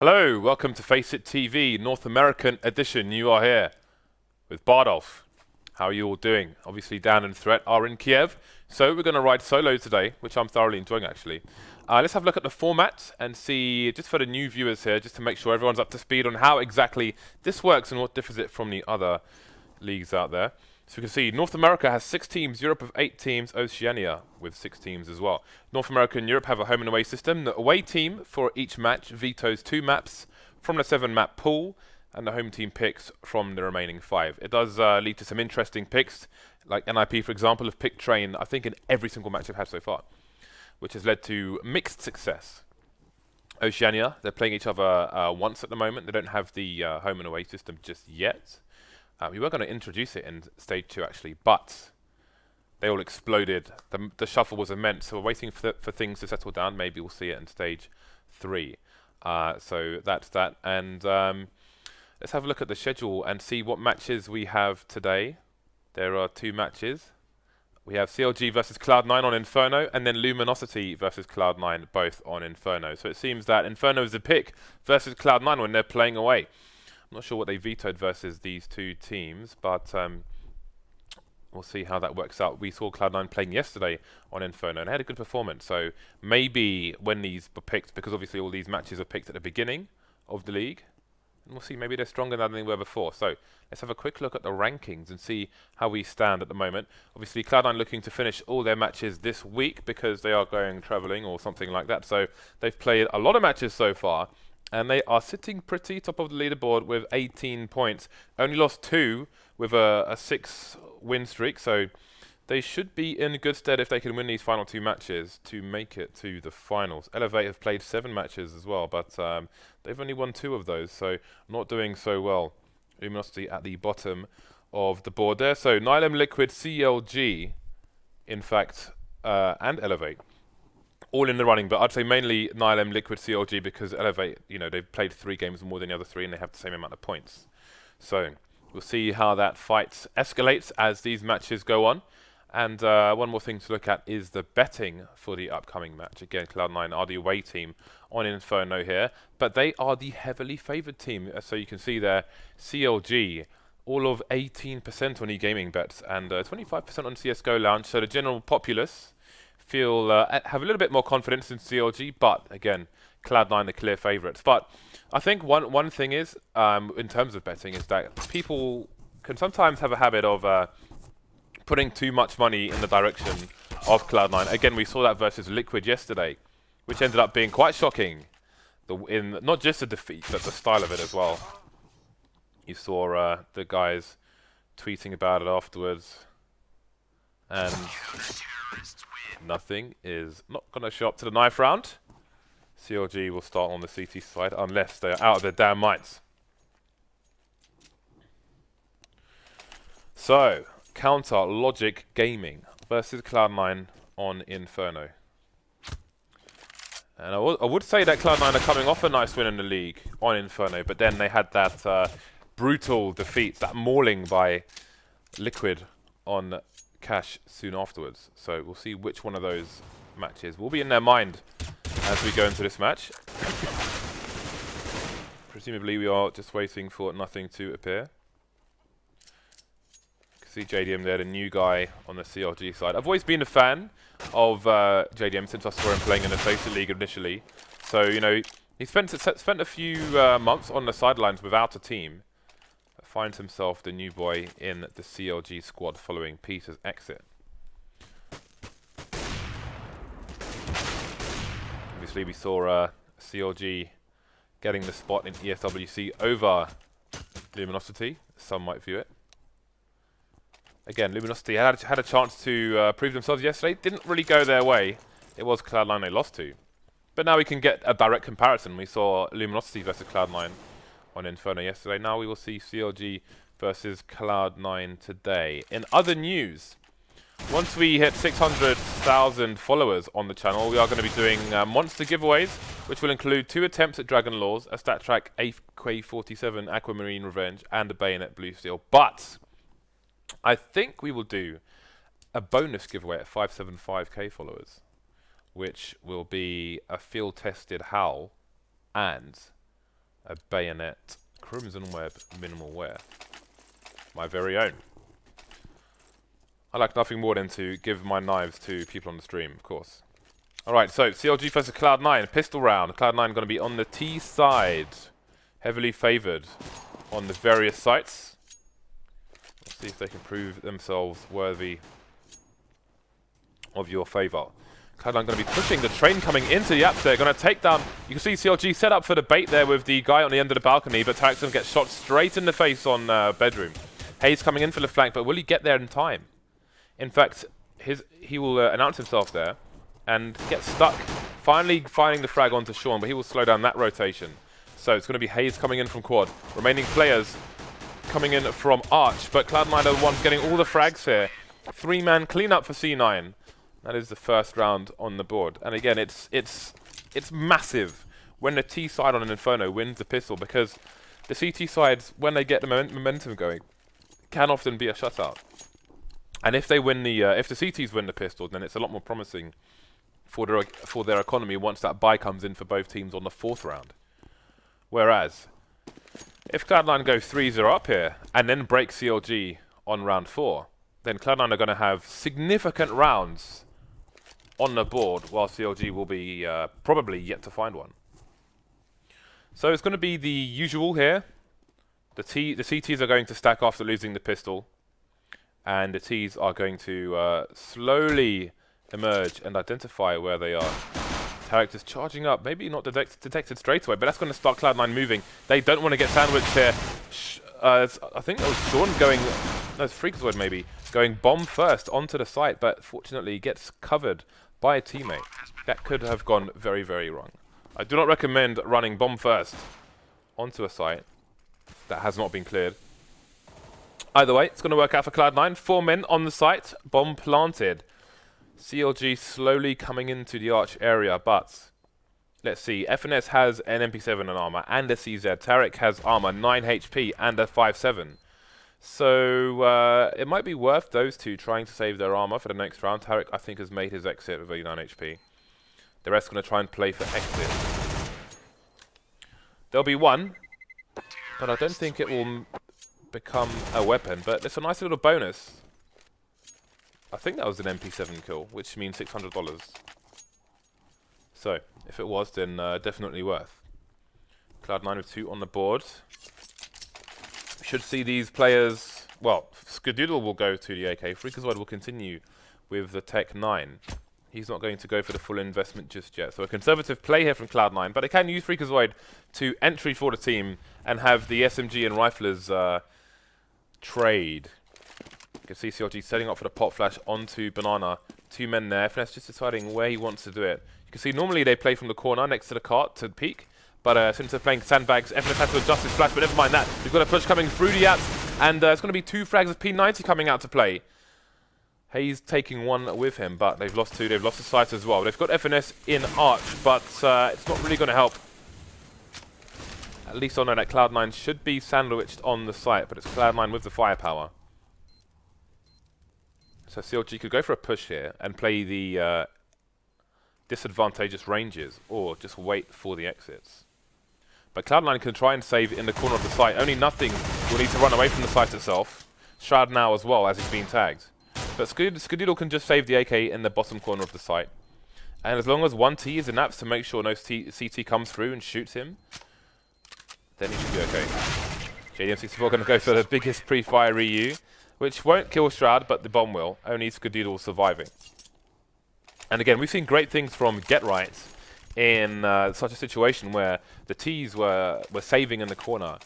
Hello, welcome to FACEIT TV, North American edition. You are here with Bardolph. How are you all doing? Obviously, Dan and Threat are in Kiev, so we're going to ride solo today, which I'm thoroughly enjoying actually. Let's have a look at the format and see, just for the new viewers here, just to make sure everyone's up to speed on how exactly this works and what differs it from the other leagues out there. So we can see North America has 6 teams, Europe have 8 teams, Oceania with 6 teams as well. North America and Europe have a home and away system. The away team for each match vetoes 2 maps from the 7-map pool, and the home team picks from the remaining 5. It does lead to some interesting picks, like NIP for example have picked Train, I think in every single match they've had so far, which has led to mixed success. Oceania, they're playing each other once at the moment. They don't have the home and away system just yet. We were going to introduce it in stage 2 actually, but they all exploded. The shuffle was immense, so we're waiting for things to settle down. Maybe we'll see it in stage 3. So that's that. And let's have a look at the schedule and see what matches we have today. There are 2 matches. We have CLG versus Cloud9 on Inferno, and then Luminosity versus Cloud9, both on Inferno. So it seems that Inferno is the pick versus Cloud9 when they're playing away. I'm not sure what they vetoed versus these 2 teams, but we'll see how that works out. We saw Cloud9 playing yesterday on Inferno and they had a good performance. So maybe when these were picked, because obviously all these matches are picked at the beginning of the league, and we'll see maybe they're stronger than they were before. So let's have a quick look at the rankings and see how we stand at the moment. Obviously Cloud9 looking to finish all their matches this week because they are going traveling or something like that. So they've played a lot of matches so far, and they are sitting pretty top of the leaderboard with 18 points. Only lost 2 with a 6-win streak, so they should be in good stead if they can win these final 2 matches to make it to the finals. Elevate have played 7 matches as well, but they've only won 2 of those, so not doing so well. Luminosity at the bottom of the board there. So Nylem, Liquid, CLG, in fact, and Elevate, all in the running, but I'd say mainly Nylem, Liquid, CLG, because Elevate, you know, they've played 3 games more than the other 3 and they have the same amount of points. So we'll see how that fight escalates as these matches go on. And one more thing to look at is the betting for the upcoming match. Again, Cloud9 are the away team on Inferno here, but they are the heavily favoured team. So you can see there, CLG, all of 18% on e-gaming bets and 25% on CSGO Lounge. So the general populace feel have a little bit more confidence in CLG, but again, Cloud9 the clear favourites. But I think one thing is, in terms of betting, is that people can sometimes have a habit of putting too much money in the direction of Cloud9. Again, we saw that versus Liquid yesterday, which ended up being quite shocking. In not just the defeat, but the style of it as well. You saw the guys tweeting about it afterwards, and nothing is not going to show up to the knife round. CLG will start on the CT side unless they're out of their damn minds. So, Counter Logic Gaming versus Cloud9 on Inferno. And I would say that Cloud9 are coming off a nice win in the league on Inferno, but then they had that brutal defeat, that mauling by Liquid on Cash soon afterwards. So we'll see which one of those matches will be in their mind as we go into this match. Presumably we are just waiting for nothing to appear. You can see JDM there, the new guy on the CLG side. I've always been a fan of JDM since I saw him playing in the FACEIT League initially. So, you know, he spent a few months on the sidelines without a team. Finds himself the new boy in the CLG squad following Peter's exit. Obviously we saw CLG getting the spot in ESWC over Luminosity. Some might view it. Again, Luminosity had a chance to prove themselves yesterday. Didn't really go their way. It was Cloud9 they lost to. But now we can get a direct comparison. We saw Luminosity versus Cloud9 on Inferno yesterday. Now we will see CLG versus Cloud9 today. In other news, once we hit 600,000 followers on the channel, we are going to be doing monster giveaways, which will include 2 attempts at Dragon Laws, a Stat Track AK-47 Aquamarine Revenge, and a Bayonet Blue Steel. But I think we will do a bonus giveaway at 575k followers, which will be a field-tested HAL and a bayonet, crimson web, minimal wear. My very own. I like nothing more than to give my knives to people on the stream, of course. Alright, so CLG versus Cloud9, pistol round. Cloud9 going to be on the T side, heavily favoured on the various sites. Let's see if they can prove themselves worthy of your favour. Cloud9 going to be pushing the train coming into the apps there, going to take down, you can see CLG set up for the bait there with the guy on the end of the balcony, but Tarik's going to get shot straight in the face on bedroom. Hazed coming in for the flank, but will he get there in time? In fact, he will announce himself there and get stuck, finally finding the frag onto Sean, but he will slow down that rotation. So it's going to be Hazed coming in from quad. Remaining players coming in from Arch, but Cloud9 are the ones getting all the frags here. 3-man cleanup for C9. That is the first round on the board. And again, it's massive when the T side on an Inferno wins the pistol, because the CT sides, when they get the momentum going, can often be a shutout. And if they win the if the CTs win the pistol, then it's a lot more promising for their economy once that buy comes in for both teams on the 4th round. Whereas if Cloud9 go 3-0 up here and then break CLG on round 4, then Cloud9 are going to have significant rounds on the board, while CLG will be probably yet to find one. So it's going to be the usual here. The CTs are going to stack after losing the pistol, and the Ts are going to slowly emerge and identify where they are. Tarik just charging up, maybe not detected straight away, but that's going to start Cloud9 moving. They don't want to get sandwiched here. I think that was Sean going, no, it's fREAKAZOiD maybe, going bomb first onto the site, but fortunately gets covered by a teammate. That could have gone very, very wrong. I do not recommend running bomb first onto a site that has not been cleared. Either way, it's going to work out for Cloud9. 4 men on the site, bomb planted. CLG slowly coming into the Arch area, but let's see. FNS has an MP7 and armor and a CZ. Tarik has armor, 9 HP and a 5.7. So it might be worth those two trying to save their armor for the next round. Tarik, I think, has made his exit with 89 HP. The rest are going to try and play for exit. There'll be one, but I don't think it will become a weapon, but it's a nice little bonus. I think that was an MP7 kill, which means $600. So, if it was, then definitely worth. Cloud9 with 2 on the board. Should see these players, well, Skadoodle will go to the AK. FREAKAZOiD will continue with the Tech 9. He's not going to go for the full investment just yet. So a conservative play here from Cloud9, but they can use FREAKAZOiD to entry for the team and have the SMG and riflers trade. You can see CLG setting up for the pop flash onto Banana. 2 men there. FNS just deciding where he wants to do it. You can see normally they play from the corner next to the cart to peek, but since they're playing sandbags, FNS has to adjust his flash, but never mind that. We've got a push coming through the apps, and it's going to be 2 frags of P90 coming out to play. Hayes taking 1 with him, but they've lost 2. They've lost the site as well. They've got FNS in Arch, but it's not really going to help. At least I know that Cloud9 should be sandwiched on the site, but it's Cloud9 with the firepower. So CLG could go for a push here and play the disadvantageous ranges, or just wait for the exits. But Cloud9 can try and save in the corner of the site. Only nothing will need to run away from the site itself. Shroud now as well, as he's being tagged. But Skadoodle can just save the AK in the bottom corner of the site. And as long as 1 T is in apps to make sure no CT comes through and shoots him, then he should be okay. JDM64 going to go for the biggest pre-fire EU, which won't kill Shroud, but the bomb will. Only Skadoodle surviving. And again, we've seen great things from Get Right in such a situation where the Ts were saving in the corner,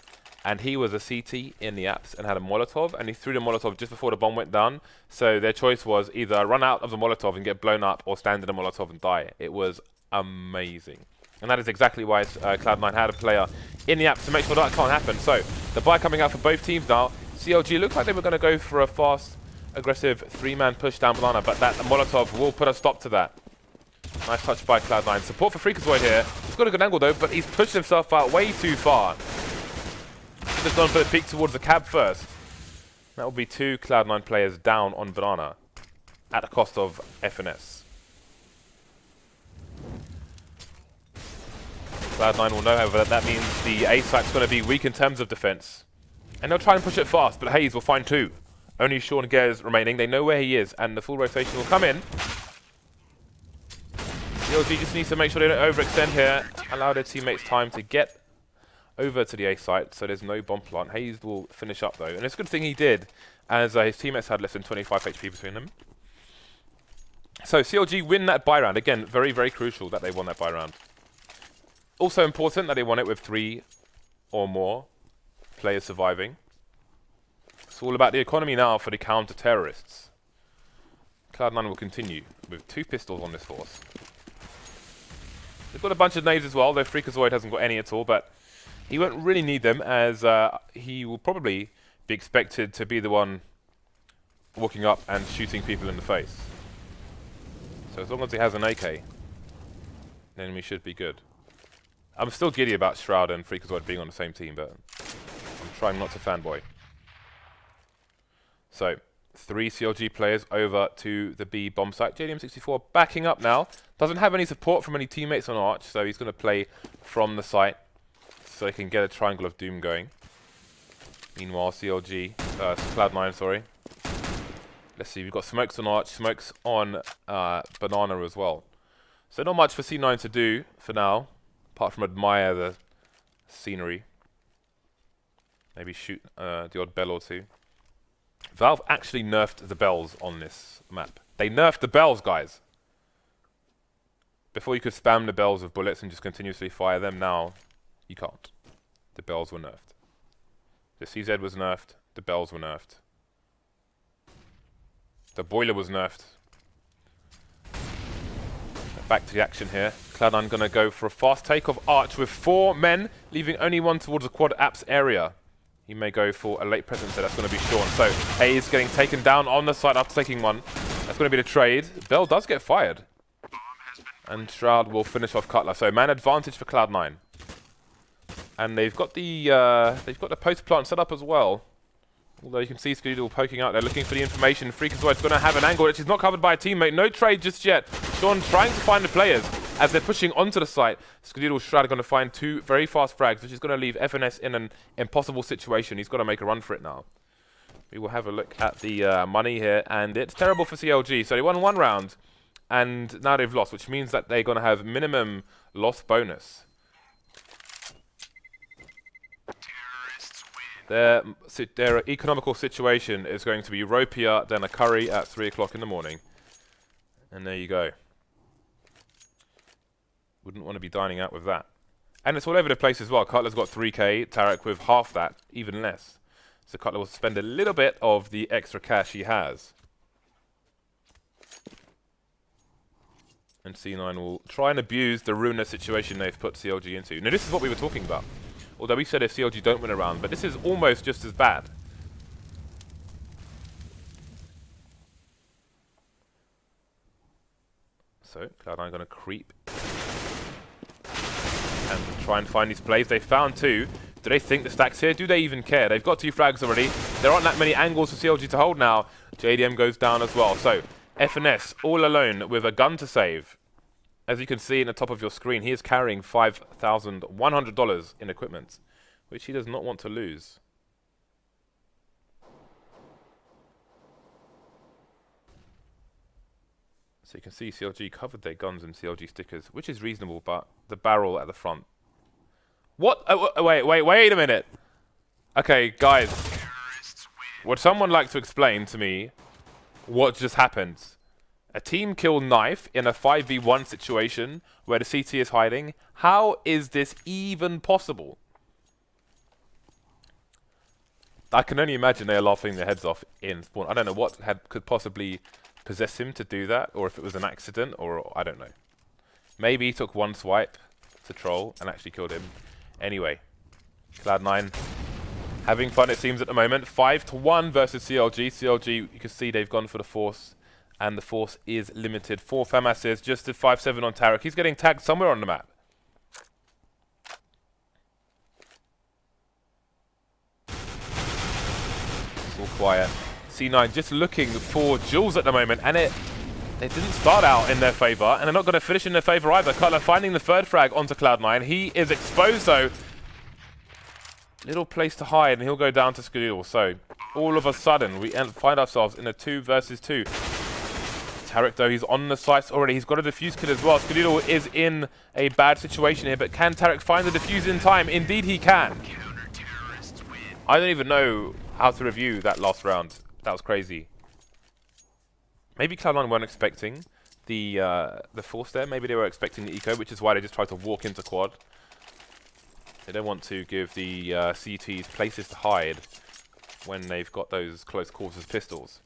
and he was a CT in the apps and had a Molotov, and he threw the Molotov just before the bomb went down. So their choice was either run out of the Molotov and get blown up, or stand in the Molotov and die. It was amazing. And that is exactly why Cloud9 had a player in the apps to make sure that can't happen. So the buy coming out for both teams now. CLG looked like they were going to go for a fast, aggressive 3-man push down Banana, but that Molotov will put a stop to that. Nice touch by Cloud9. Support for FREAKAZOiD here. He's got a good angle though, but he's pushed himself out way too far. Just gone for the peek towards the cab first. That will be 2 Cloud9 players down on Banana at the cost of FNS. Cloud9 will know, however, that means the A site's going to be weak in terms of defense. And they'll try and push it fast, but hazed will find two. Only Sean and Gares remaining. They know where he is, and the full rotation will come in. CLG just needs to make sure they don't overextend here. Allow their teammates time to get over to the A site, so there's no bomb plant. Hazed will finish up, though. And it's a good thing he did, as his teammates had less than 25 HP between them. So CLG win that buy round. Again, very, very crucial that they won that buy round. Also important that they won it with 3 or more players surviving. It's all about the economy now for the counter-terrorists. Cloud9 will continue with 2 pistols on this force. They've got a bunch of nades as well, though fREAKAZOiD hasn't got any at all, but he won't really need them, as he will probably be expected to be the one walking up and shooting people in the face. So as long as he has an AK, then we should be good. I'm still giddy about Shroud and fREAKAZOiD being on the same team, but I'm trying not to fanboy. So, 3 CLG players over to the B bomb site. JDM64 backing up now. Doesn't have any support from any teammates on Arch, so he's going to play from the site so he can get a triangle of doom going. Meanwhile, Cloud9, sorry. Let's see, we've got smokes on Arch, smokes on Banana as well. So not much for C9 to do for now, apart from admire the scenery. Maybe shoot the odd bell or two. Valve actually nerfed the bells on this map. They nerfed the bells, guys. Before you could spam the bells with bullets and just continuously fire them, now you can't. The bells were nerfed. The CZ was nerfed, the bells were nerfed. The boiler was nerfed. Back to the action here. Cloud9 gonna go for a fast take of Arch with 4 men, leaving only 1 towards the quad apps area. He may go for a late presence, so that's going to be Sean. So, Hayes getting taken down on the side after taking one. That's going to be the trade. Bell does get fired. And Shroud will finish off Cutler. So, man advantage for Cloud9. And they've got the post plant set up as well. Although you can see Skadoodle poking out there, looking for the information. fREAKAZOid's going to have an angle which is not covered by a teammate. No trade just yet. Sean trying to find the players as they're pushing onto the site. Skadoodle Shroud are going to find 2 very fast frags, which is going to leave FNS in an impossible situation. He's got to make a run for it now. We will have a look at the money here, and it's terrible for CLG. So they won 1 round, and now they've lost, which means that they're going to have minimum loss bonus. Their economical situation is going to be ropier than a curry at 3 o'clock in the morning. And there you go. Wouldn't want to be dining out with that. And it's all over the place as well. Cutler's got 3k, Tarik with half that, even less. So Cutler will spend a little bit of the extra cash he has. And C9 will try and abuse the ruinous situation they've put CLG into. Now this is what we were talking about. Although we said if CLG don't win a round, but this is almost just as bad. So, Cloud9 going to creep. And try and find these plays. They found 2. Do they think the stack's here? Do they even care? They've got 2 frags already. There aren't that many angles for CLG to hold now. JDM goes down as well. So, FNS all alone with a gun to save. As you can see in the top of your screen, he is carrying $5,100 in equipment, which he does not want to lose. So you can see CLG covered their guns in CLG stickers, which is reasonable, but the barrel at the front. What? Oh, wait a minute. Okay, guys. Would someone like to explain to me what just happened? A team kill knife in a 5v1 situation where the CT is hiding. How is this even possible? I can only imagine they are laughing their heads off in spawn. I don't know what could possibly possess him to do that, or if it was an accident, or I don't know. Maybe he took 1 swipe to troll and actually killed him. Anyway, Cloud9 having fun it seems at the moment. 5-1 versus CLG. CLG, you can see they've gone for the force. And the force is limited. 4 FAMASs, just at 5-7 on Tarik. He's getting tagged somewhere on the map. It's all quiet. C9 just looking for Jules at the moment, and it They didn't start out in their favor, and they're not going to finish in their favor either. Cutler finding the third frag onto Cloud9. He is exposed, though. Little place to hide, and he'll go down to Skadoodle. So, all of a sudden, we find ourselves in a 2 versus 2. Tarik, though, he's on the sights already. He's got a defuse kit as well. Skadoodle is in a bad situation here, but can Tarik find the defuse in time? Indeed, he can. I don't even know how to review that last round. That was crazy. Maybe Cloud9 weren't expecting the force there. Maybe they were expecting the eco, which is why they just tried to walk into quad. They don't want to give the CTs places to hide when they've got those close quarters pistols.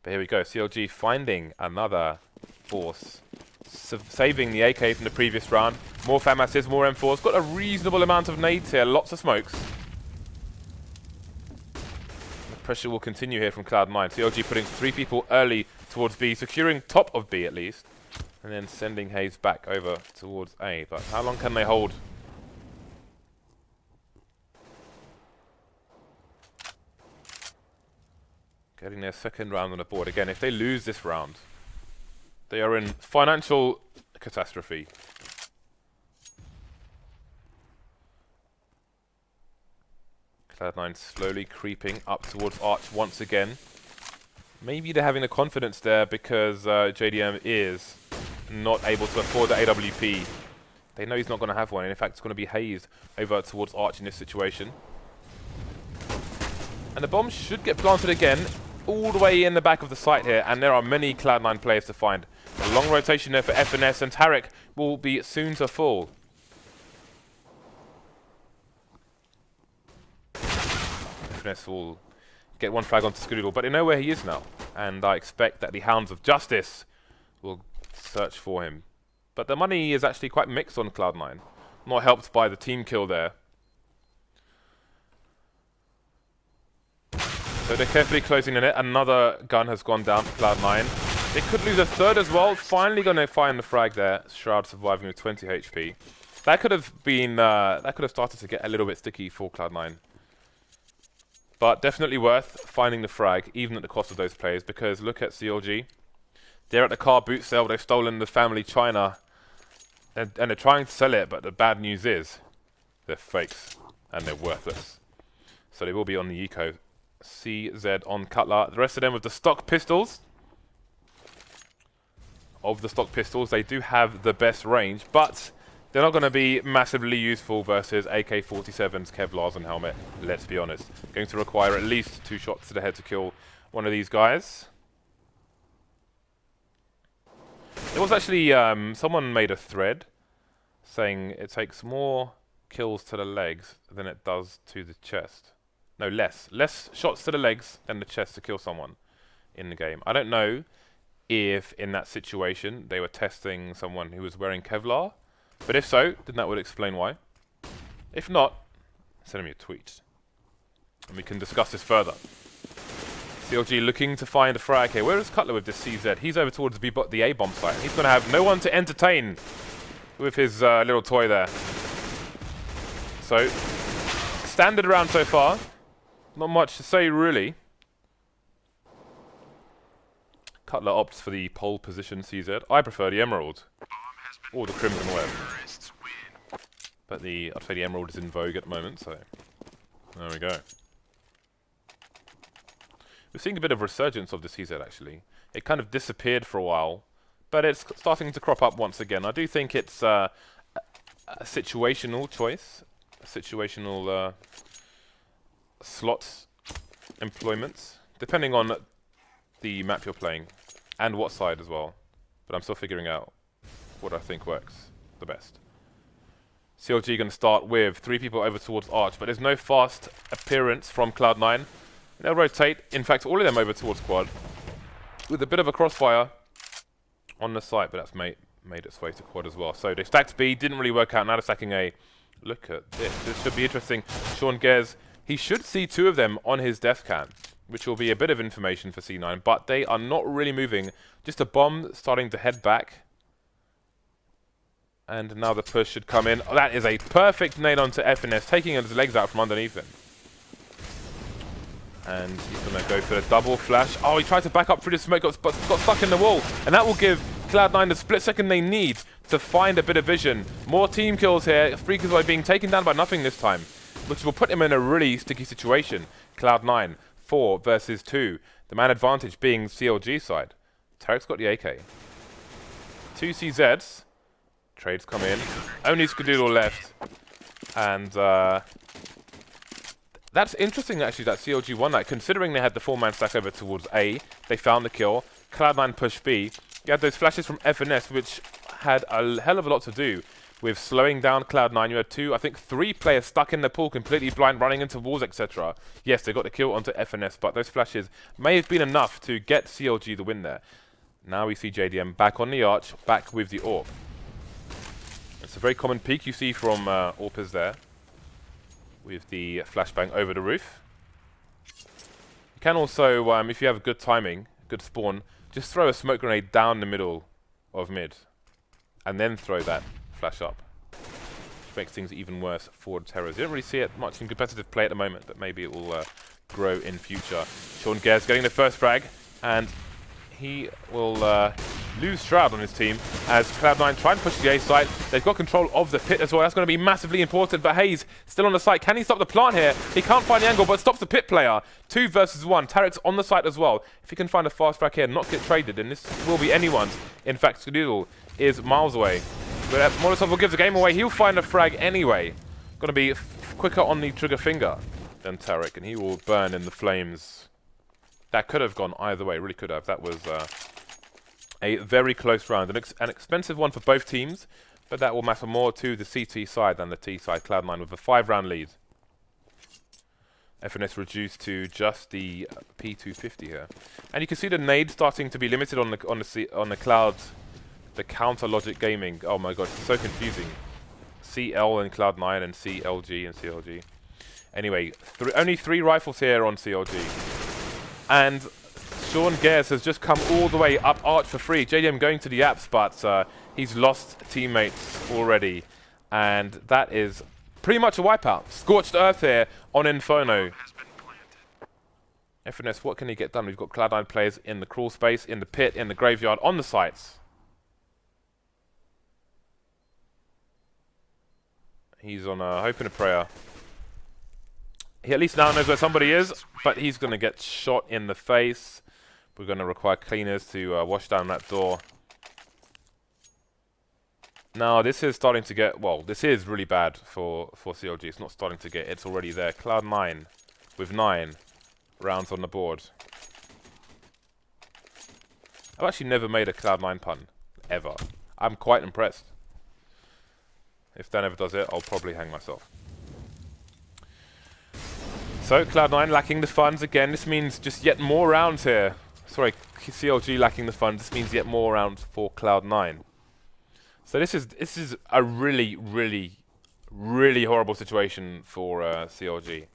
But here we go. CLG finding another force, saving the AK from the previous round. More FAMASs, more M4s. Got a reasonable amount of nades here. Lots of smokes. The pressure will continue here from Cloud9. CLG putting 3 people early towards B, securing top of B at least, and then sending hazed back over towards A. But how long can they hold? Getting their second round on the board. Again, if they lose this round, they are in financial catastrophe. Cloud9 slowly creeping up towards Arch once again. Maybe they're having the confidence there because JDM is not able to afford the AWP. They know he's not going to have one, and in fact it's going to be hazed over towards Arch in this situation. And the bomb should get planted again, all the way in the back of the site here, and there are many Cloud9 players to find. A long rotation there for FNS, and Tarik will be soon to fall. FNS will get one flag onto Skadoodle, but they know where he is now, and I expect that the Hounds of Justice will search for him. But the money is actually quite mixed on Cloud9, not helped by the team kill there. So they're carefully closing the net. Another gun has gone down for Cloud9. They could lose a third as well. Finally going to find the frag there. Shroud surviving with 20 HP. That could have been, that could have started to get a little bit sticky for Cloud9. But definitely worth finding the frag, even at the cost of those players, because look at CLG. They're at the car boot sale. They've stolen the family China, and they're trying to sell it. But the bad news is, they're fakes and they're worthless. So they will be on the eco. CZ on Cutler. The rest of them with the stock pistols. Of the stock pistols, they do have the best range, but they're not going to be massively useful versus AK-47's Kevlars and helmet, let's be honest. Going to require at least 2 shots to the head to kill one of these guys. There was actually, someone made a thread saying it takes more kills to the legs than it does to the chest. No, less. Less shots to the legs than the chest to kill someone in the game. I don't know if in that situation they were testing someone who was wearing Kevlar, but if so, then that would explain why. If not, send me a tweet and we can discuss this further. CLG looking to find a frag here. Where is Cutler with this CZ? He's over towards the A bomb site. He's going to have no one to entertain with his little toy there. So, standard round so far. Not much to say, really. Cutler opts for the pole position CZ. I prefer the Emerald. Or the Crimson Web. But I'd say the Emerald is in vogue at the moment, so there we go. We're seeing a bit of resurgence of the CZ, actually. It kind of disappeared for a while, but it's starting to crop up once again. I do think it's a situational choice. A situational slot employments, depending on the map you're playing and what side as well. But I'm still figuring out what I think works the best. CLG going to start with 3 people over towards Arch, but there's no fast appearance from Cloud9. They'll rotate, in fact, all of them over towards Quad with a bit of a crossfire on the site, but that's made its way to Quad as well. So they stacked B, didn't really work out. Now they're stacking A. Look at this. This should be interesting. Sean Gares, he should see 2 of them on his death cam, which will be a bit of information for C9, but they are not really moving. Just a bomb starting to head back. And now the push should come in. Oh, that is a perfect nade onto FNS, taking his legs out from underneath him. And he's going to go for the double flash. Oh, he tried to back up through the smoke, got stuck in the wall. And that will give Cloud9 the split second they need to find a bit of vision. More team kills here. fREAKAZOiD being taken down by nothing this time, which will put him in a really sticky situation. Cloud9, 4 versus 2. The man advantage being CLG side. Tarik's got the AK. 2 CZs. Trades come in. Only Skadoodle left. And that's interesting, actually, that CLG won that, considering they had the 4-man stack over towards A. They found the kill. Cloud9 pushed B. You had those flashes from FNS, which had a hell of a lot to do with slowing down Cloud9. You had 2, I think 3 players stuck in the pool, completely blind, running into walls, etc. Yes, they got the kill onto FNS, but those flashes may have been enough to get CLG the win there. Now we see JDM back on the arch, back with the AWP. It's a very common peek you see from AWPers there, with the flashbang over the roof. You can also, if you have good timing, good spawn, just throw a smoke grenade down the middle of mid, and then throw that flash up. Which makes things even worse for Terrors. You don't really see it much in competitive play at the moment, but maybe it will grow in future. Gares getting the first frag, and he will lose Shroud on his team as Cloud9 try and push the A site. They've got control of the pit as well. That's going to be massively important, but hazed still on the site. Can he stop the plant here? He can't find the angle, but stops the pit player. 2 versus 1. Tarik's on the site as well. If he can find a fast frag here and not get traded, then this will be anyone's. In fact, Skadoodle is miles away. But Molotov will give the game away. He'll find a frag anyway. Going to be quicker on the trigger finger than Tarik, and he will burn in the flames. That could have gone either way, really could have. That was a very close round. An expensive one for both teams, but that will matter more to the CT side than the T side. Cloud9 with a 5-round lead. FNS reduced to just the P250 here. And you can see the nade starting to be limited on the Cloud, the counter logic gaming. Oh my god, it's so confusing. CL and Cloud9 and CLG and CLG. Anyway, only 3 rifles here on CLG. And Gares has just come all the way up arch for free. JDM going to the apps, but he's lost teammates already. And that is pretty much a wipeout. Scorched earth here on Inferno. FNS, what can he get done? We've got Cloud9 players in the crawl space, in the pit, in the graveyard, on the sites. He's on a hope and a prayer. He at least now knows where somebody is, but he's going to get shot in the face. We're going to require cleaners to wash down that door. Now, this is starting to get... Well, this is really bad for CLG. It's not starting to get... It's already there. Cloud9 with 9 rounds on the board. I've actually never made a Cloud9 pun. Ever. I'm quite impressed. If Dan ever does it, I'll probably hang myself. So, Cloud9 lacking the funds again. This means just yet more rounds here. Sorry, CLG lacking the funds. This means yet more rounds for Cloud9. So this is a really, really, really horrible situation for CLG.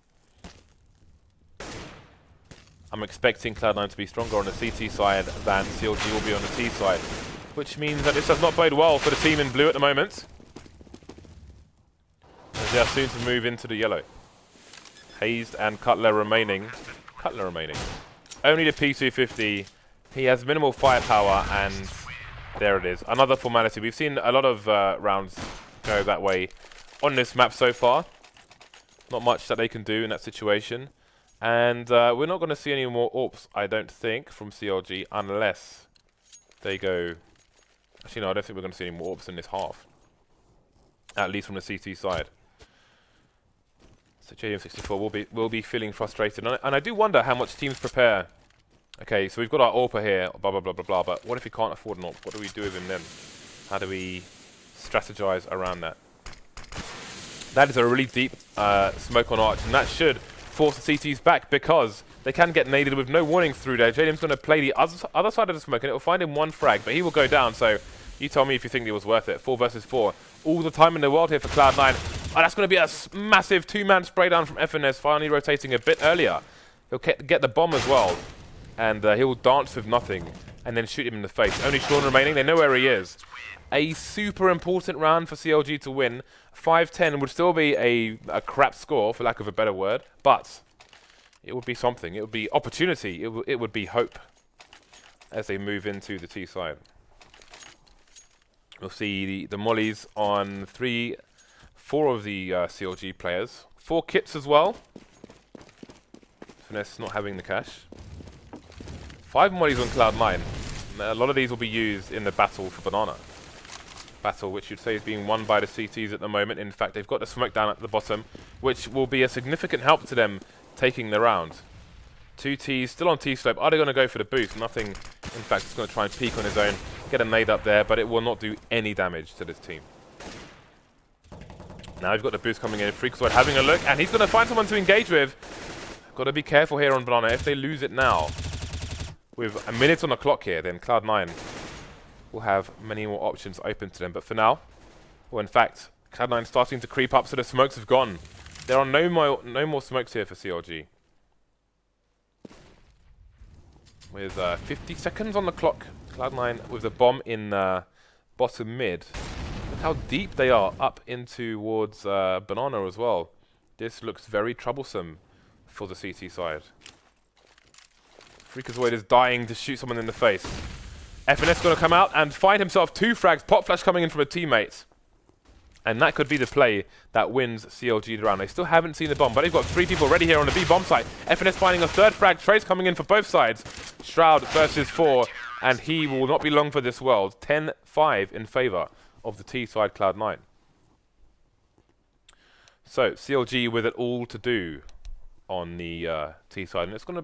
I'm expecting Cloud9 to be stronger on the CT side than CLG will be on the T side, which means that this does not bode well for the team in blue at the moment, as they are soon to move into the yellow. Hazed and Cutler remaining. Only the P250. He has minimal firepower, and there it is. Another formality. We've seen a lot of rounds go that way on this map so far. Not much that they can do in that situation. And we're not going to see any more AWPs, I don't think, from CLG, unless they go... Actually, no, I don't think we're going to see any more AWPs in this half. At least from the CT side. So JDM64 will be feeling frustrated, and I do wonder how much teams prepare. Okay, so we've got our AWPer here, blah blah blah blah blah. But what if we can't afford an AWP? What do we do with him then? How do we strategize around that? That is a really deep smoke on arch, and that should force the CTs back because they can get naded with no warnings through there. JDM's going to play the other side of the smoke, and it will find him 1 frag, but he will go down. So you tell me if you think it was worth it. 4 versus 4, all the time in the world here for Cloud9. Oh, that's going to be a massive 2-man spray down from FNS, finally rotating a bit earlier. He'll get the bomb as well, and he'll dance with nothing, and then shoot him in the face. Only Sean remaining, they know where he is. A super important round for CLG to win. 5-10 would still be a crap score, for lack of a better word, but it would be something. It would be opportunity. It would be hope as they move into the T side. We'll see the mollies on 4 of the CLG players. 4 kits as well. FNS not having the cash. 5 mollies on Cloud9. A lot of these will be used in the battle for Banana. Battle which you'd say is being won by the CTs at the moment. In fact, they've got the smoke down at the bottom, which will be a significant help to them taking the round. 2 Ts still on T slope. Are they going to go for the boost? Nothing. In fact, it's going to try and peek on his own, get a nade up there, but it will not do any damage to this team. Now we've got the boost coming in. fREAKAZOiD having a look, and he's going to find someone to engage with. Got to be careful here on Banana. If they lose it now, with a minute on the clock here, then Cloud9 will have many more options open to them. But for now, well, in fact, Cloud9 starting to creep up, so the smokes have gone. There are no more smokes here for CLG. With 50 seconds on the clock, Cloud9 with the bomb in bottom mid. Look how deep they are up in towards Banana as well. This looks very troublesome for the CT side. fREAKAZOiD is dying to shoot someone in the face. FNS going to come out and find himself 2 frags. Pop flash coming in from a teammate. And that could be the play that wins CLG the round. They still haven't seen the bomb, but they've got 3 people ready here on the B bomb site. FNS finding a 3rd frag. Trace coming in for both sides. Shroud versus 4, and he will not be long for this world. 10-5 in favor of the T side Cloud9. So CLG with it all to do on the T side, and it's going to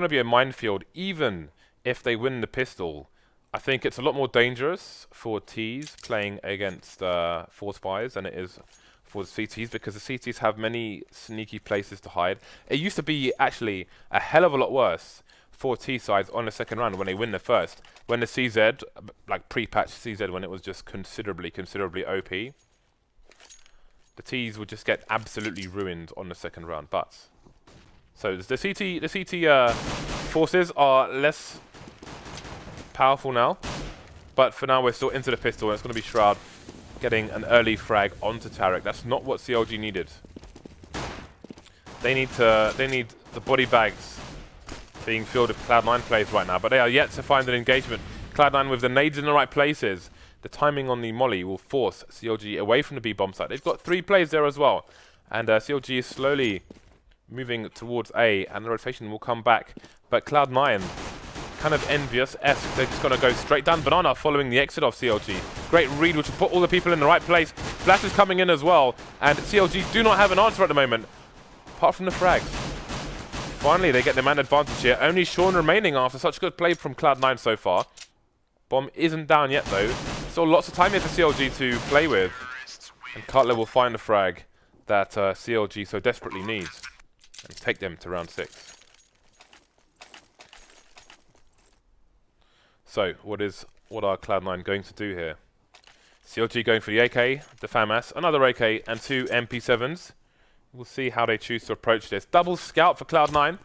be a minefield. Even if they win the pistol, I think it's a lot more dangerous for Ts playing against 4 spies than it is for the CTs, because the CTs have many sneaky places to hide. It used to be actually a hell of a lot worse for T sides on the second round when they win the first. When the CZ, like pre-patch CZ, when it was just considerably OP, the Ts would just get absolutely ruined on the second round. But so the CT forces are less powerful now, but for now we're still into the pistol, and it's going to be Shroud getting an early frag onto Tarik. That's not what CLG needed. They need the body bags being filled with Cloud9 plays right now, but they are yet to find an engagement. Cloud9 with the nades in the right places. The timing on the molly will force CLG away from the B bomb site. They've got 3 plays there as well, and CLG is slowly moving towards A, and the rotation will come back. But Cloud9, kind of envious-esque, they're just going to go straight down Banana following the exit of CLG. Great read, which will put all the people in the right place. Flash is coming in as well, and CLG do not have an answer at the moment, apart from the frags. Finally, they get the man advantage here. Only Sean remaining after such good play from Cloud9 so far. Bomb isn't down yet, though. Still lots of time here for CLG to play with. And Cutler will find the frag that CLG so desperately needs and take them to round 6. So, what are Cloud9 going to do here? CLG going for the AK, the FAMAS, another AK, and 2 MP7s. We'll see how they choose to approach this. Double scout for Cloud9.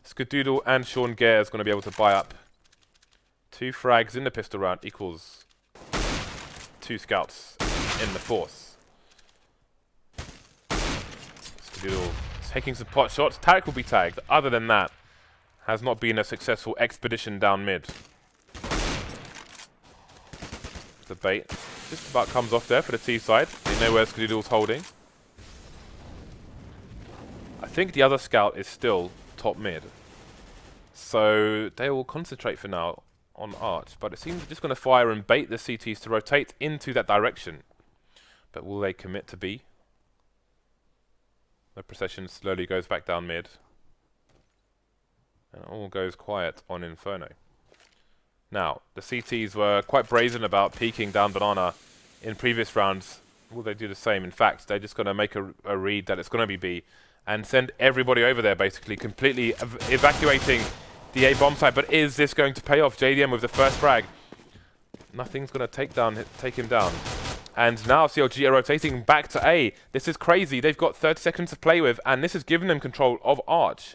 Skadoodle and Sean Gares going to be able to buy up 2 frags in the pistol round equals 2 scouts in the force. Skadoodle taking some pot shots. Tarik will be tagged. Other than that, has not been a successful expedition down mid. The bait just about comes off there for the T side. They know where Skadoodle's holding. I think the other scout is still top mid. So they will concentrate for now on Arch, but it seems they're just going to fire and bait the CTs to rotate into that direction. But will they commit to B? The procession slowly goes back down mid. And all goes quiet on Inferno. Now, the CTs were quite brazen about peeking down Banana in previous rounds. Will they do the same? In fact, they're just going to make a read that it's going to be B and send everybody over there, basically, completely evacuating the A bomb site. But is this going to pay off? JDM with the first frag. Nothing's going to take him down. And now CLG are rotating back to A. This is crazy. They've got 30 seconds to play with, and this has given them control of Arch.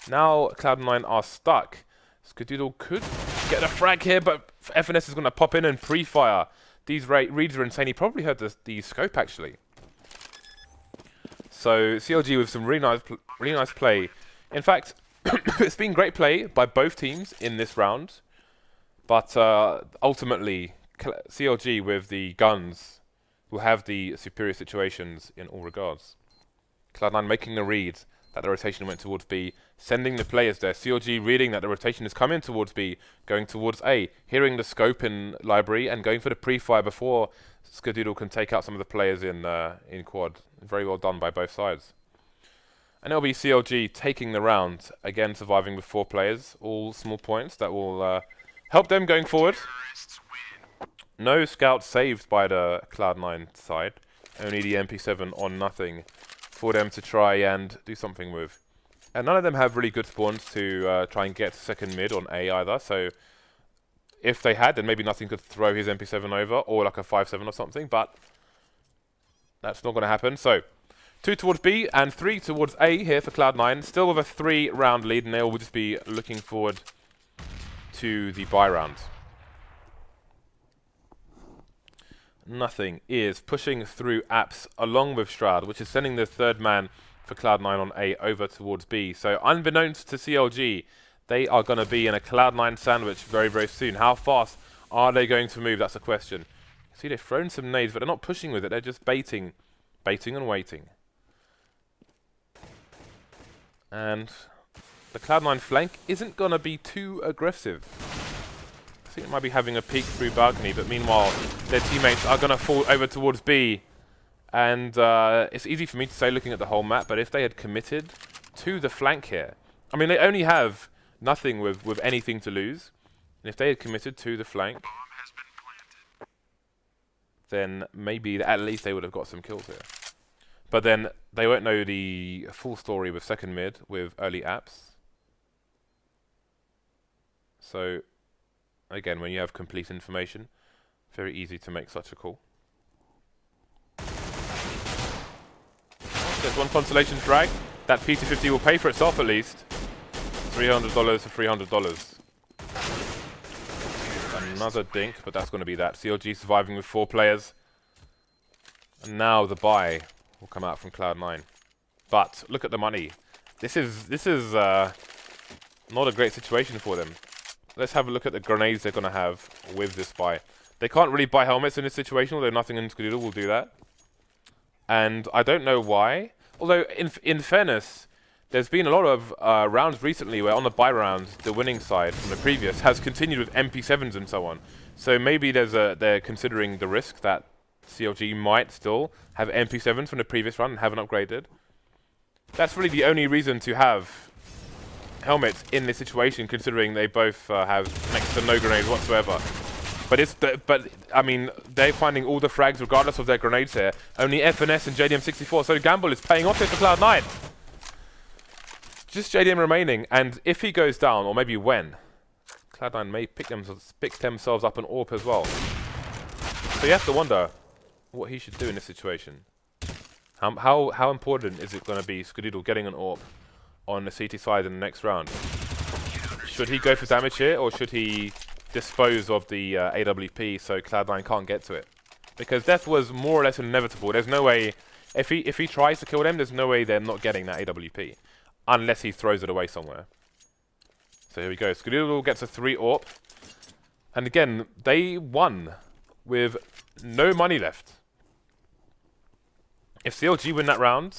Now Cloud9 are stuck. Skadoodle could get a frag here, but FNS is going to pop in and pre-fire. These reads are insane. He probably heard the scope, actually. So CLG with some really nice play In fact, it's been great play by both teams in this round, but ultimately CLG with the guns will have the superior situations in all regards. Cloud9 making the read that the rotation went towards B, sending the players there. CLG reading that the rotation is coming towards B, going towards A, hearing the scope in library and going for the pre-fire before Skadoodle can take out some of the players in quad. Very well done by both sides. And it'll be CLG taking the round, again surviving with 4 players, all small points that will help them going forward. No scout saved by the Cloud9 side, only the MP7 on nothing for them to try and do something with. And none of them have really good spawns to try and get second mid on A either, so if they had, then maybe nothing could throw his MP7 over, or like a 5-7 or something, but that's not going to happen. So 2 towards B and 3 towards A here for Cloud9, still with a 3-round lead, and they will just be looking forward to the bye round. Nothing is pushing through apps along with Shroud, which is sending the third man for Cloud9 on A over towards B. So unbeknownst to CLG, they are going to be in a Cloud9 sandwich very, very soon. How fast are they going to move? That's the question. See, they've thrown some nades, but they're not pushing with it. They're just baiting and waiting. And the Cloud9 flank isn't going to be too aggressive. I think it might be having a peek through balcony, but meanwhile their teammates are going to fall over towards B. And it's easy for me to say looking at the whole map, but if they had committed to the flank here, I mean, they only have nothing with anything to lose. And if they had committed to the flank, then maybe at least they would have got some kills here. But then they won't know the full story with second mid with early apps. So again, when you have complete information, very easy to make such a call. There's one consolation frag. That PT50 will pay for itself at least. $300 for $300. Another dink, but that's going to be that. CLG surviving with 4 players. And now the buy will come out from Cloud9. But look at the money. This is not a great situation for them. Let's have a look at the grenades they're going to have with this buy. They can't really buy helmets in this situation, although nothing in Skadoodle will do that. And I don't know why. Although, in fairness, there's been a lot of rounds recently where on the buy rounds, the winning side from the previous has continued with MP7s and so on. So maybe they're considering the risk that CLG might still have MP7s from the previous run and haven't upgraded. That's really the only reason to have helmets in this situation, considering they both have next to no grenades whatsoever. But I mean, they're finding all the frags regardless of their grenades here. Only FNS and JDM64, so Gamble is paying off here for Cloud9. Just JDM remaining, and if he goes down, or maybe when, Cloud9 may pick themselves up an AWP as well. So you have to wonder what he should do in this situation. How important is it going to be Skadoodle getting an AWP on the CT side in the next round? Should he go for damage here, or should he dispose of the AWP so Cloud9 can't get to it? Because death was more or less inevitable. There's no way, if he tries to kill them, there's no way they're not getting that AWP. Unless he throws it away somewhere. So here we go. Skadoodle gets a 3 AWP. And again, they won with no money left. If CLG win that round,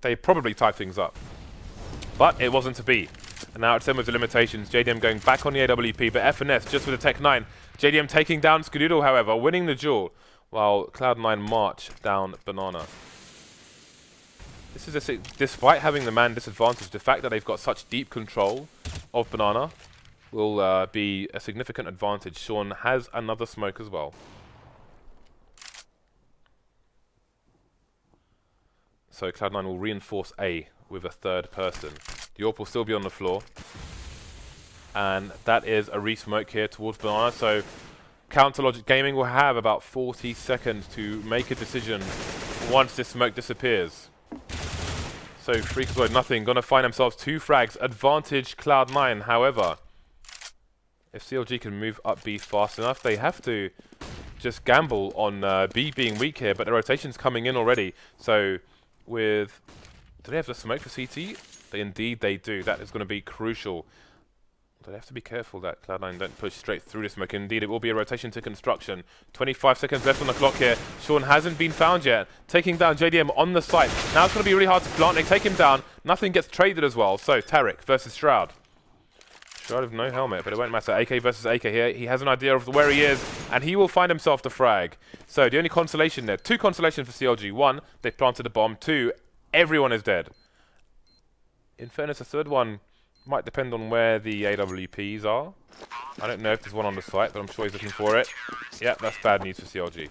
they probably tie things up. But it wasn't to be. And now it's them with the limitations. JDM going back on the AWP, but FNS just with the Tech 9. JDM taking down Skadoodle, however, winning the duel, while Cloud9 march down Banana. This is despite having the man disadvantage, the fact that they've got such deep control of Banana will be a significant advantage. Sean has another smoke as well. So Cloud9 will reinforce A with a third person. The AWP will still be on the floor. And that is a re-smoke here towards Banana. So Counterlogic Gaming will have about 40 seconds to make a decision once this smoke disappears. So fREAKAZOiD nothing, gonna find themselves 2 frags, advantage Cloud9. However, if CLG can move up B fast enough, they have to just gamble on B being weak here, but the rotation's coming in already. So with, do they have the smoke for CT? Indeed they do. That is going to be crucial. They have to be careful that Cloud9 don't push straight through the smoke. Indeed, it will be a rotation to construction. 25 seconds left on the clock here. Sean hasn't been found yet. Taking down JDM on the site. Now it's going to be really hard to plant. They take him down. Nothing gets traded as well. So, Tarik versus Shroud. Shroud with no helmet, but it won't matter. AK versus AK here. He has an idea of where he is, and he will find himself the frag. So, the only consolation there. 2 consolations for CLG. 1, they planted a bomb. 2, everyone is dead. In fairness, the third one might depend on where the AWPs are. I don't know if there's one on the site, but I'm sure he's looking for it. Yeah, that's bad news for CLG.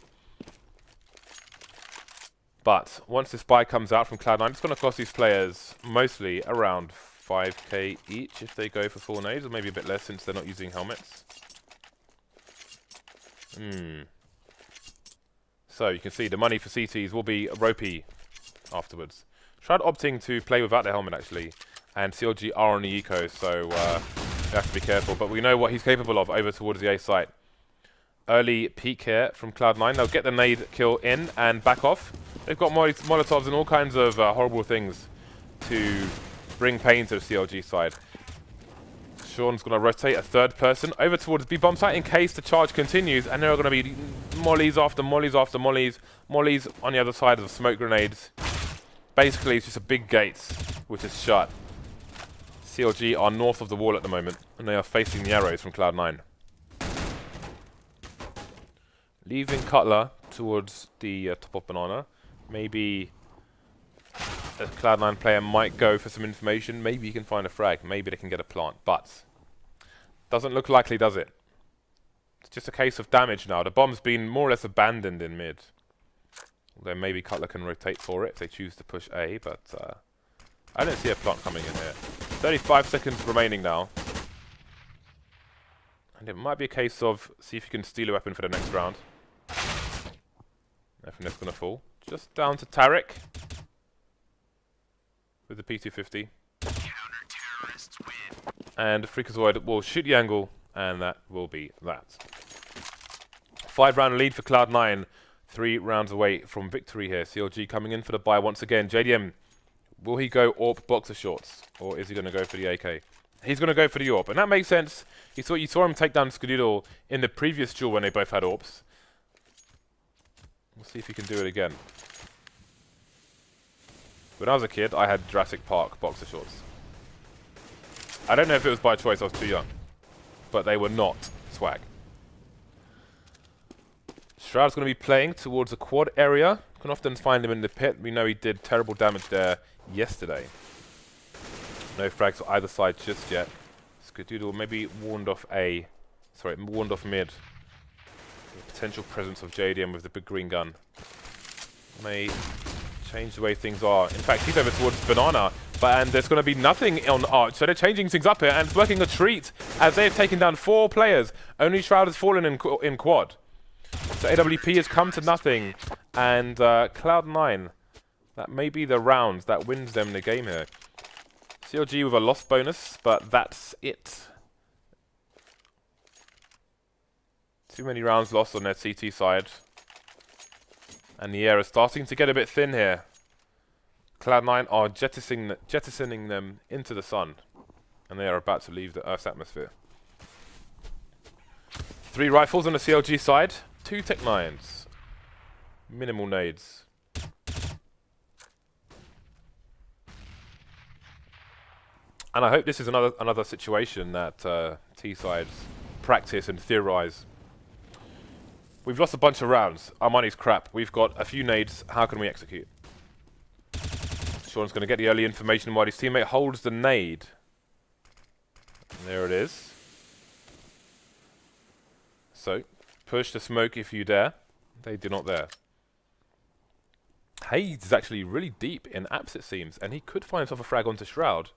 But once this buy comes out from Cloud9, it's going to cost these players mostly around 5k each if they go for 4 nades, or maybe a bit less since they're not using helmets. So you can see the money for CTs will be ropey afterwards. Shroud opting to play without the helmet actually. And CLG are on the eco, so we have to be careful. But we know what he's capable of over towards the A site. Early peek here from Cloud9. They'll get the nade kill in and back off. They've got molotovs and all kinds of horrible things to bring pain to the CLG side. Sean's going to rotate a third person over towards B bomb site in case the charge continues. And there are going to be mollies after mollies after mollies. Mollies on the other side of the smoke grenades. Basically, it's just a big gate, which is shut. CLG are north of the wall at the moment, and they are facing the arrows from Cloud9. Leaving Cutler towards the top of Banana. Maybe a Cloud9 player might go for some information. Maybe he can find a frag. Maybe they can get a plant. But doesn't look likely, does it? It's just a case of damage now. The bomb's been more or less abandoned in mid. Although maybe Cutler can rotate for it if they choose to push A, but I don't see a plant coming in here. 35 seconds remaining now. And it might be a case of see if you can steal a weapon for the next round. FNS going to fall. Just down to Tarik. With the P250. And fREAKAZOiD will shoot the angle, and that will be that. 5-round lead for Cloud9. 3 rounds away from victory here. CLG coming in for the buy once again. JDM, will he go AWP boxer shorts? Or is he going to go for the AK? He's going to go for the AWP. And that makes sense. You saw him take down Skadoodle in the previous duel when they both had AWPs. We'll see if he can do it again. When I was a kid, I had Jurassic Park boxer shorts. I don't know if it was by choice, I was too young. But they were not swag. Shroud's going to be playing towards a quad area. Can often find him in the pit. We know he did terrible damage there yesterday. No frags for either side just yet. Skadoodle maybe warned off A. Sorry, warned off mid. The potential presence of JDM with the big green gun may change the way things are. In fact, he's over towards Banana. And there's going to be nothing on Arch. So they're changing things up here. And it's working a treat as they've taken down 4 players. Only Shroud has fallen in quad. So AWP has come to nothing, and Cloud9, that may be the round that wins them the game here. CLG with a loss bonus, but that's it. Too many rounds lost on their CT side. And the air is starting to get a bit thin here. Cloud9 are jettisoning them into the sun, and they are about to leave the Earth's atmosphere. 3 rifles on the CLG side. 2 Tech 9s. Minimal nades. And I hope this is another situation that T-sides practice and theorize. We've lost a bunch of rounds. Our money's crap. We've got a few nades. How can we execute? Sean's going to get the early information while his teammate holds the nade. And there it is. So, push the smoke if you dare. They do not dare. Hazed is actually really deep in apps, it seems, and he could find himself a frag onto Shroud.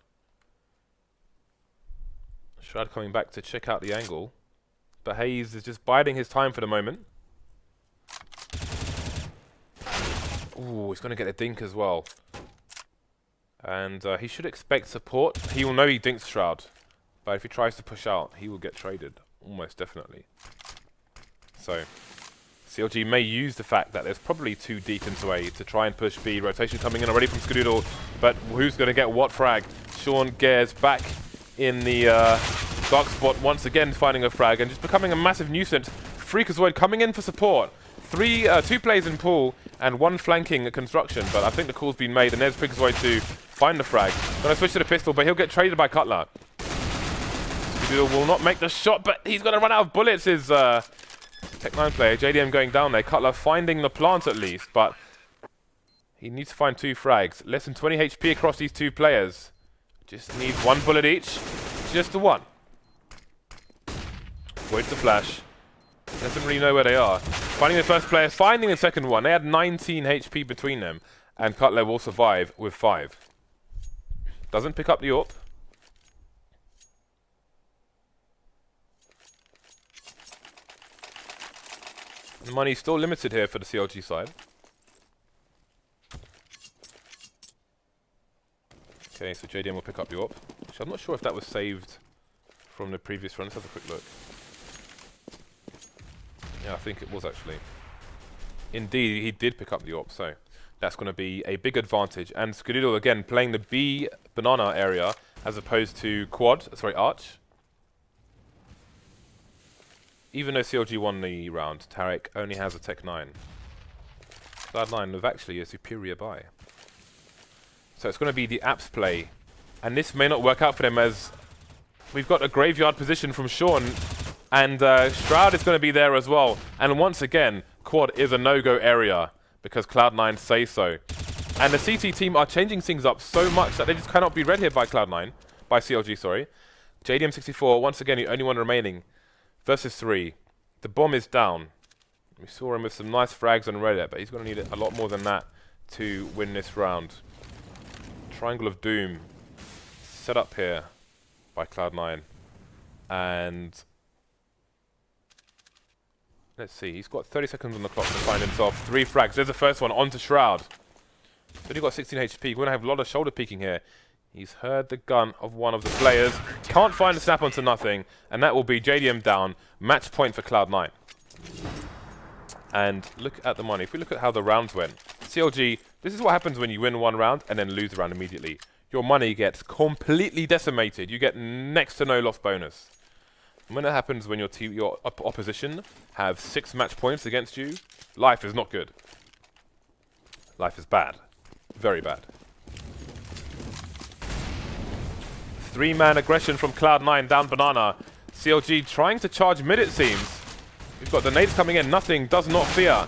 Shroud coming back to check out the angle. But Hazed is just biding his time for the moment. Ooh, he's going to get a dink as well. And he should expect support. He will know he dinks Shroud. But if he tries to push out, he will get traded. Almost definitely. So, CLG may use the fact that there's probably 2 deep into A to try and push B. Rotation coming in already from Skadoodle. But who's going to get what frag? Sean Gares back in the dark spot once again, finding a frag and just becoming a massive nuisance. fREAKAZOiD coming in for support. Two plays in pool and one flanking construction, but I think the call's been made and there's fREAKAZOiD to find the frag. Gonna switch to the pistol, but he'll get traded by Cutler. Skadoodle will not make the shot, but he's gonna run out of bullets. His Tech9 player, JDM going down there. Cutler finding the plant at least, but he needs to find 2 frags. Less than 20 HP across these 2 players. Just needs 1 bullet each. Just the 1. Waits the flash. Doesn't really know where they are. Finding the first player, finding the second one. They had 19 HP between them. And Cutler will survive with 5. Doesn't pick up the AWP. The money's still limited here for the CLG side. Okay, so JDM will pick up the AWP. Actually, I'm not sure if that was saved from the previous run. Let's have a quick look. Yeah, I think it was actually. Indeed, he did pick up the AWP, so that's going to be a big advantage. And Skadoodle again playing the B banana area as opposed to arch. Even though CLG won the round, Tarik only has a Tech9. Cloud9 with actually a superior buy. So it's going to be the apps play. And this may not work out for them as we've got a graveyard position from Sean. And Shroud is going to be there as well. And once again, quad is a no-go area because Cloud9 say so. And the CT team are changing things up so much that they just cannot be read here by Cloud9. By CLG, sorry. JDM64, once again, the only one remaining. Versus 3. The bomb is down. We saw him with some nice frags on Reddit, but he's going to need a lot more than that to win this round. Triangle of Doom set up here by Cloud9. And let's see, he's got 30 seconds on the clock to find himself 3 frags. There's the first one, onto Shroud. But he got 16 HP. We're going to have a lot of shoulder peeking here. He's heard the gun of one of the players. Can't find a snap onto nothing. And that will be JDM down. Match point for Cloud9. And look at the money. If we look at how the rounds went. CLG, this is what happens when you win one round and then lose the round immediately. Your money gets completely decimated. You get next to no loss bonus. And when that happens when your opposition have 6 match points against you, life is not good. Life is bad. Very bad. 3-man aggression from Cloud9 down banana. CLG trying to charge mid, it seems. We've got the nades coming in. Nothing, does not fear.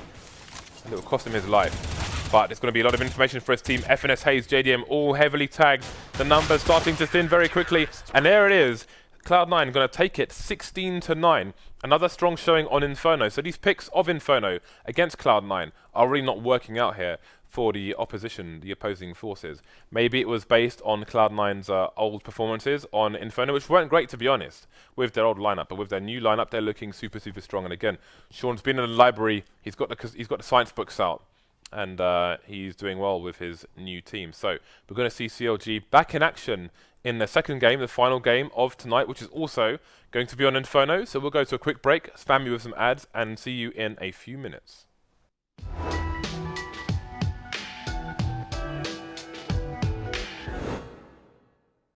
And it will cost him his life. But it's going to be a lot of information for his team. FNS, hazed, JDM, all heavily tagged. The numbers starting to thin very quickly. And there it is. Cloud9 going to take it 16-9. Another strong showing on Inferno. So these picks of Inferno against Cloud9 are really not working out here for the opposition, the opposing forces. Maybe it was based on Cloud9's old performances on Inferno, which weren't great to be honest, with their old lineup. But with their new lineup, they're looking super, super strong. And again, Sean's been in the library. He's got the science books out, and he's doing well with his new team. So we're going to see CLG back in action in the second game, the final game of tonight, which is also going to be on Inferno. So we'll go to a quick break, spam you with some ads, and see you in a few minutes.